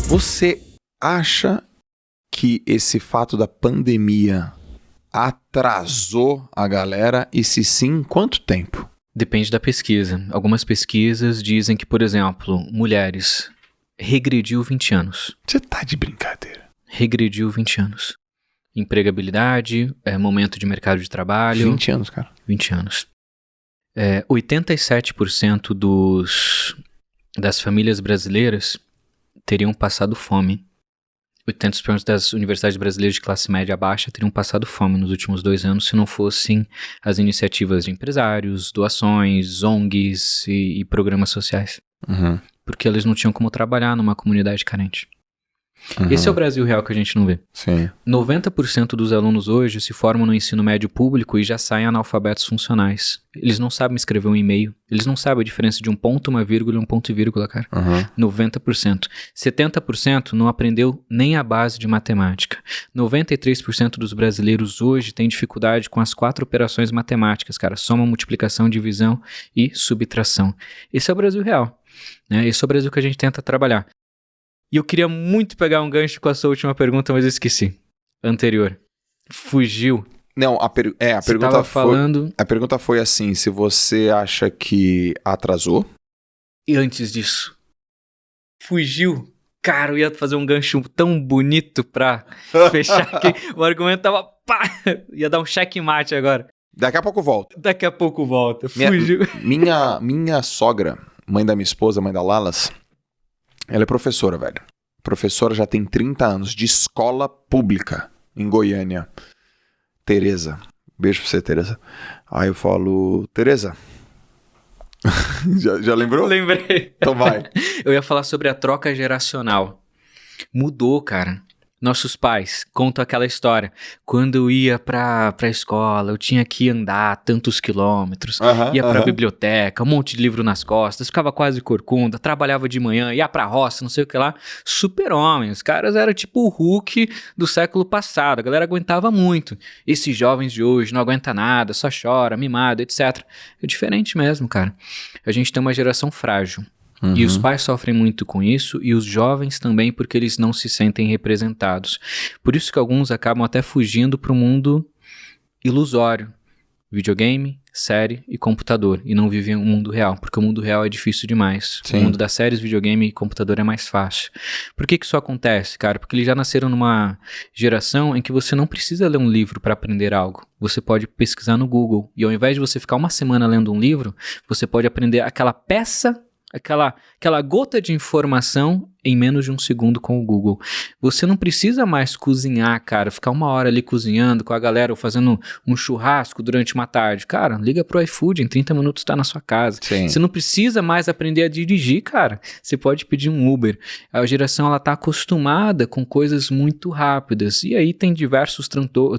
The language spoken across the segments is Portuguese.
Você acha que esse fato da pandemia atrasou a galera? E se sim, quanto tempo? Depende da pesquisa. Algumas pesquisas dizem que, por exemplo, mulheres regrediu 20 anos. Você tá de brincadeira. Regrediu 20 anos. Empregabilidade, momento de mercado de trabalho. 20 anos, cara. 20 anos. 87% das famílias brasileiras teriam passado fome. 80% das universidades brasileiras de classe média baixa teriam passado fome nos últimos 2 anos se não fossem as iniciativas de empresários, doações, ONGs e programas sociais. Uhum. Porque eles não tinham como trabalhar numa comunidade carente. Esse é o Brasil real que a gente não vê. Sim. 90% dos alunos hoje se formam no ensino médio público e já saem analfabetos funcionais. Eles não sabem escrever um e-mail. Eles não sabem a diferença de um ponto, uma vírgula e um ponto e vírgula, cara. 90%. 70% não aprendeu nem a base de matemática. 93% dos brasileiros hoje têm dificuldade com as 4 operações matemáticas, cara. Soma, multiplicação, divisão e subtração. Esse é o Brasil real, né? Esse é o Brasil que a gente tenta trabalhar. E eu queria muito pegar um gancho com a sua última pergunta, mas eu esqueci. Anterior. Fugiu. Não, a pergunta foi... A pergunta foi assim, se você acha que atrasou? E antes disso, fugiu. Cara, eu ia fazer um gancho tão bonito pra fechar aqui. O argumento tava... Pá! Ia dar um checkmate agora. Daqui a pouco volta. Fugiu. Minha sogra, mãe da minha esposa, mãe da Lalas... Ela é professora, velho. Professora já tem 30 anos de escola pública em Goiânia. Tereza. Beijo pra você, Tereza. Aí eu falo, Tereza. já lembrou? Lembrei. Então vai. Eu ia falar sobre a troca geracional. Mudou, cara. Nossos pais contam aquela história. Quando eu ia pra escola, eu tinha que andar tantos quilômetros, ia pra biblioteca, um monte de livro nas costas, ficava quase corcunda, trabalhava de manhã, ia pra roça, não sei o que lá. Super-homem, os caras eram tipo o Hulk do século passado, a galera aguentava muito. Esses jovens de hoje não aguenta nada, só chora, mimado, etc. É diferente mesmo, cara. A gente tem uma geração frágil. E os pais sofrem muito com isso, e os jovens também, porque eles não se sentem representados. Por isso que alguns acabam até fugindo para o mundo ilusório. Videogame, série e computador. E não vivem o mundo real, porque o mundo real é difícil demais. Sim. O mundo das séries, videogame e computador é mais fácil. Por que isso acontece, cara? Porque eles já nasceram numa geração em que você não precisa ler um livro para aprender algo. Você pode pesquisar no Google. E ao invés de você ficar uma semana lendo um livro, você pode aprender aquela peça, aquela gota de informação em menos de 1 segundo com o Google. Você não precisa mais cozinhar, cara, ficar 1 hora ali cozinhando com a galera ou fazendo um churrasco durante uma tarde. Cara, liga pro iFood, em 30 minutos tá na sua casa. Sim. Você não precisa mais aprender a dirigir, cara. Você pode pedir um Uber. A geração, ela tá acostumada com coisas muito rápidas. E aí tem diversos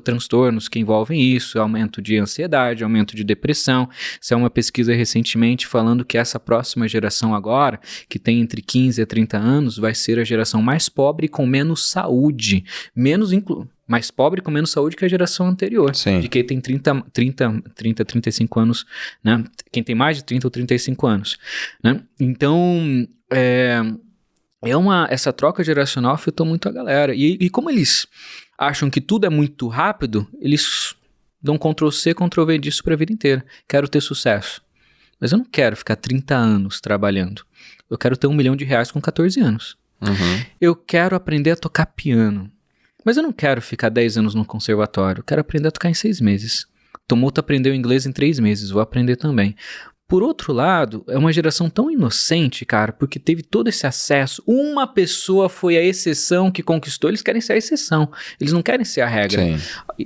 transtornos que envolvem isso, aumento de ansiedade, aumento de depressão. Isso é uma pesquisa recentemente falando que essa próxima geração agora, que tem entre 15 a 30 anos, vai ser a geração mais pobre e com menos saúde. Mais pobre com menos saúde que a geração anterior. Sim. De quem tem 35 anos, né? Quem tem mais de 30 ou 35 anos, né? Então, essa troca geracional afetou muito a galera. E como eles acham que tudo é muito rápido, eles dão Ctrl+C, Ctrl+V disso para a vida inteira. Quero ter sucesso. Mas eu não quero ficar 30 anos trabalhando. Eu quero ter R$1 milhão com 14 anos. Eu quero aprender a tocar piano. Mas eu não quero ficar 10 anos no conservatório. Eu quero aprender a tocar em 6 meses. Tomoto aprendeu inglês em 3 meses. Vou aprender também. Por outro lado, é uma geração tão inocente, cara, porque teve todo esse acesso. Uma pessoa foi a exceção que conquistou, eles querem ser a exceção. Eles não querem ser a regra. Sim.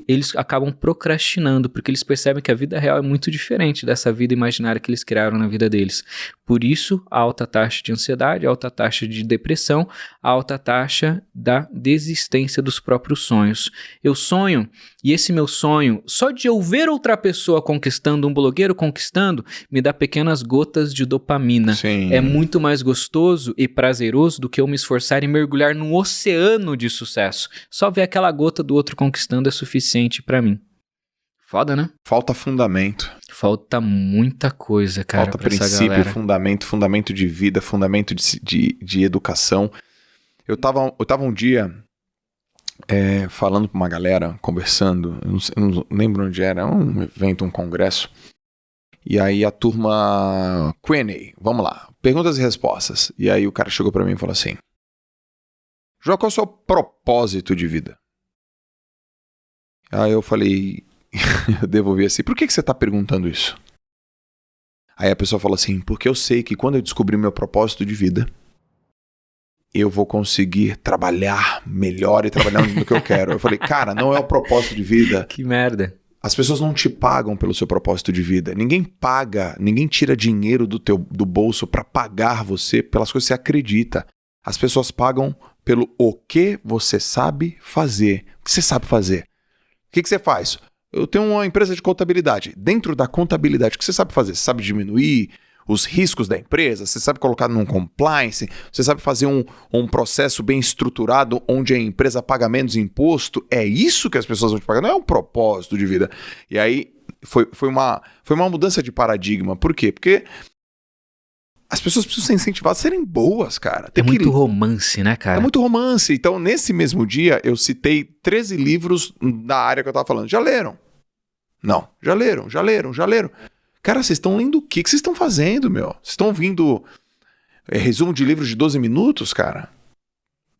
Eles acabam procrastinando, porque eles percebem que a vida real é muito diferente dessa vida imaginária que eles criaram na vida deles. Por isso, a alta taxa de ansiedade, a alta taxa de depressão, a alta taxa da desistência dos próprios sonhos. Eu sonho, e esse meu sonho, só de eu ver outra pessoa conquistando, um blogueiro conquistando, me dá pequenas gotas de dopamina. Sim. É muito mais gostoso e prazeroso do que eu me esforçar e mergulhar num oceano de sucesso. Só ver aquela gota do outro conquistando é suficiente pra mim. Foda, né? Falta fundamento. Falta muita coisa, cara. Falta princípio, fundamento de vida, fundamento de educação. Eu tava um dia falando com uma galera, conversando, eu não lembro onde era, um evento, um congresso. E aí a turma Q&A, vamos lá, perguntas e respostas. E aí o cara chegou pra mim e falou assim: João, qual é o seu propósito de vida? Aí eu falei, eu devolvi assim, por que você tá perguntando isso? Aí a pessoa falou assim, porque eu sei que quando eu descobrir meu propósito de vida, eu vou conseguir trabalhar melhor e trabalhar no que eu quero. Eu falei, cara, não é o propósito de vida. Que merda. As pessoas não te pagam pelo seu propósito de vida. Ninguém paga, ninguém tira dinheiro do bolso para pagar você pelas coisas que você acredita. As pessoas pagam pelo o que você sabe fazer. O que você sabe fazer? O que você faz? Eu tenho uma empresa de contabilidade. Dentro da contabilidade, o que você sabe fazer? Você sabe diminuir os riscos da empresa? Você sabe colocar num compliance? Você sabe fazer um processo bem estruturado onde a empresa paga menos imposto? É isso que as pessoas vão te pagar? Não é um propósito de vida. E aí foi uma mudança de paradigma. Por quê? Porque as pessoas precisam ser incentivadas a serem boas, cara. É muito romance, né, cara? É muito romance. Então, nesse mesmo dia, eu citei 13 livros da área que eu tava falando. Já leram? Não. Já leram. Cara, vocês estão lendo o quê? O que vocês estão fazendo, meu? Vocês estão ouvindo resumo de livros de 12 minutos, cara?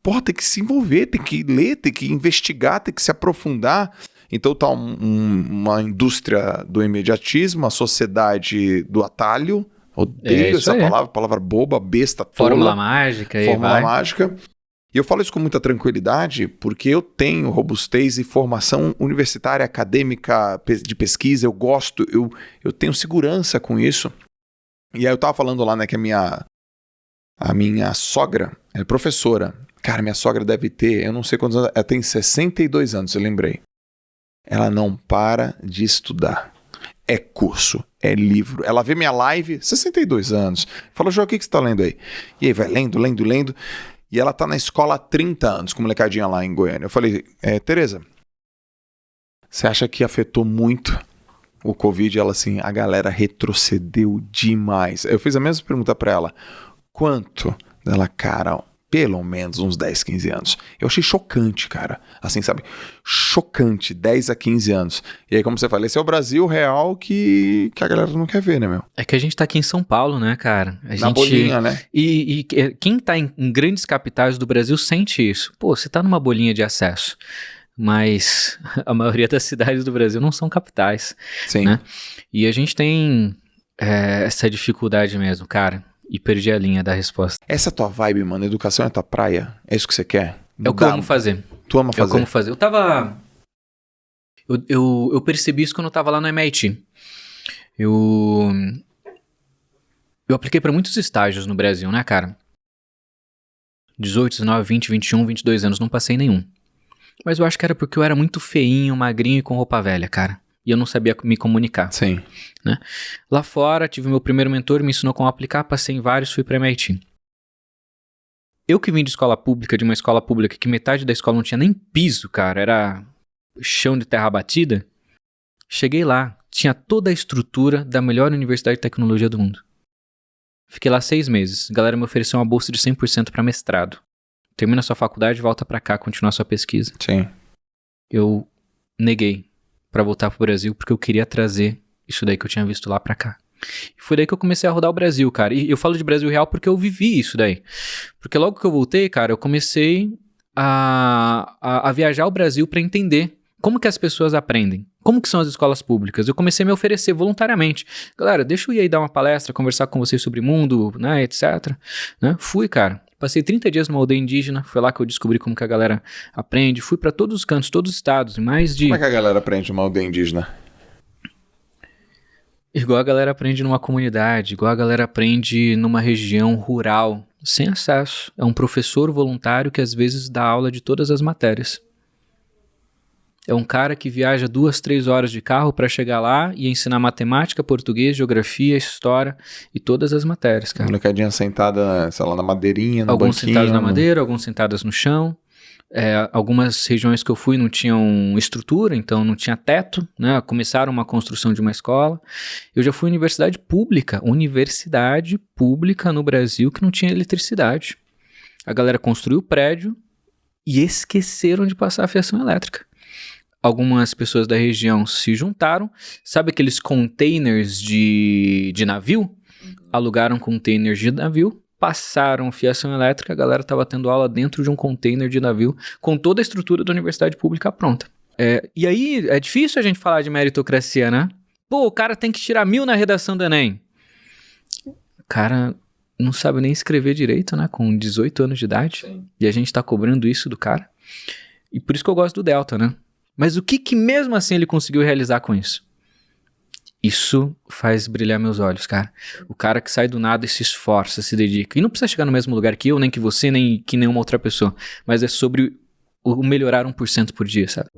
Porra, tem que se envolver, tem que ler, tem que investigar, tem que se aprofundar. Então tá uma indústria do imediatismo, a sociedade do atalho. Odeio essa palavra boba, besta, tola. Fórmula mágica. Fórmula mágica. E eu falo isso com muita tranquilidade porque eu tenho robustez e formação universitária, acadêmica, de pesquisa, eu gosto, eu tenho segurança com isso. E aí eu tava falando lá, né, que a minha sogra é professora. Cara, minha sogra deve ter, eu não sei quantos anos, ela tem 62 anos, eu lembrei. Ela não para de estudar. É curso, é livro. Ela vê minha live, 62 anos. Fala, João, o que você tá lendo aí? E aí vai lendo. E ela tá na escola há 30 anos, com molecadinha lá em Goiânia. Eu falei, Tereza, você acha que afetou muito o Covid? Ela assim, a galera retrocedeu demais. Eu fiz a mesma pergunta pra ela. Quanto? Ela, cara, pelo menos uns 10, 15 anos. Eu achei chocante, cara. Assim, sabe? Chocante, 10 a 15 anos. E aí, como você fala, esse é o Brasil real que a galera não quer ver, né, meu? É que a gente tá aqui em São Paulo, né, cara? Na bolinha, né? E quem tá em grandes capitais do Brasil sente isso. Pô, você tá numa bolinha de acesso. Mas a maioria das cidades do Brasil não são capitais. Sim. Né? E a gente tem essa dificuldade mesmo, cara. E perdi a linha da resposta. Essa é a tua vibe, mano? Educação é a tua praia? É isso que você quer? É o que eu amo fazer. Tu ama fazer? É o que eu amo fazer. Eu tava... Eu percebi isso quando eu tava lá no MIT. Eu apliquei pra muitos estágios no Brasil, né, cara? 18, 19, 20, 21, 22 anos. Não passei nenhum. Mas eu acho que era porque eu era muito feinho, magrinho e com roupa velha, cara. E eu não sabia me comunicar. Sim. Né? Lá fora, tive meu primeiro mentor, me ensinou como aplicar, passei em vários, fui pra MIT. Eu que vim de escola pública, de uma escola pública que metade da escola não tinha nem piso, cara, era chão de terra batida. Cheguei lá, tinha toda a estrutura da melhor universidade de tecnologia do mundo. Fiquei lá 6 meses. A galera me ofereceu uma bolsa de 100% pra mestrado. Termina sua faculdade, volta pra cá, continua sua pesquisa. Sim. Eu neguei pra voltar pro Brasil, porque eu queria trazer isso daí que eu tinha visto lá pra cá. E foi daí que eu comecei a rodar o Brasil, cara. E eu falo de Brasil real porque eu vivi isso daí. Porque logo que eu voltei, cara, eu comecei a viajar o Brasil pra entender como que as pessoas aprendem. Como que são as escolas públicas. Eu comecei a me oferecer voluntariamente. Galera, deixa eu ir aí dar uma palestra, conversar com vocês sobre mundo, né, etc. Né? Fui, cara. Passei 30 dias numa aldeia indígena, foi lá que eu descobri como que a galera aprende. Fui pra todos os cantos, todos os estados, mais de... Como é que a galera aprende numa aldeia indígena? Igual a galera aprende numa comunidade, igual a galera aprende numa região rural, sem acesso. É um professor voluntário que às vezes dá aula de todas as matérias. É um cara que viaja 2, 3 horas de carro para chegar lá e ensinar matemática, português, geografia, história e todas as matérias, cara. Molecadinha sentada, sei lá, na madeirinha, no alguns banquinho. Sentados na madeira, alguns sentados no chão. Algumas regiões que eu fui não tinham estrutura, então não tinha teto, né? Começaram uma construção de uma escola. Eu já fui em universidade pública no Brasil que não tinha eletricidade. A galera construiu o prédio e esqueceram de passar a fiação elétrica. Algumas pessoas da região se juntaram. Sabe aqueles containers de navio? Alugaram containers de navio, passaram fiação elétrica, a galera estava tendo aula dentro de um container de navio com toda a estrutura da universidade pública pronta. E aí, é difícil a gente falar de meritocracia, né? Pô, o cara tem que tirar 1000 na redação do Enem. O cara não sabe nem escrever direito, né? Com 18 anos de idade. Sim. E a gente tá cobrando isso do cara. E por isso que eu gosto do Delta, né? Mas o que mesmo assim ele conseguiu realizar com isso? Isso faz brilhar meus olhos, cara. O cara que sai do nada e se esforça, se dedica. E não precisa chegar no mesmo lugar que eu, nem que você, nem que nenhuma outra pessoa. Mas é sobre o melhorar 1% por dia, sabe?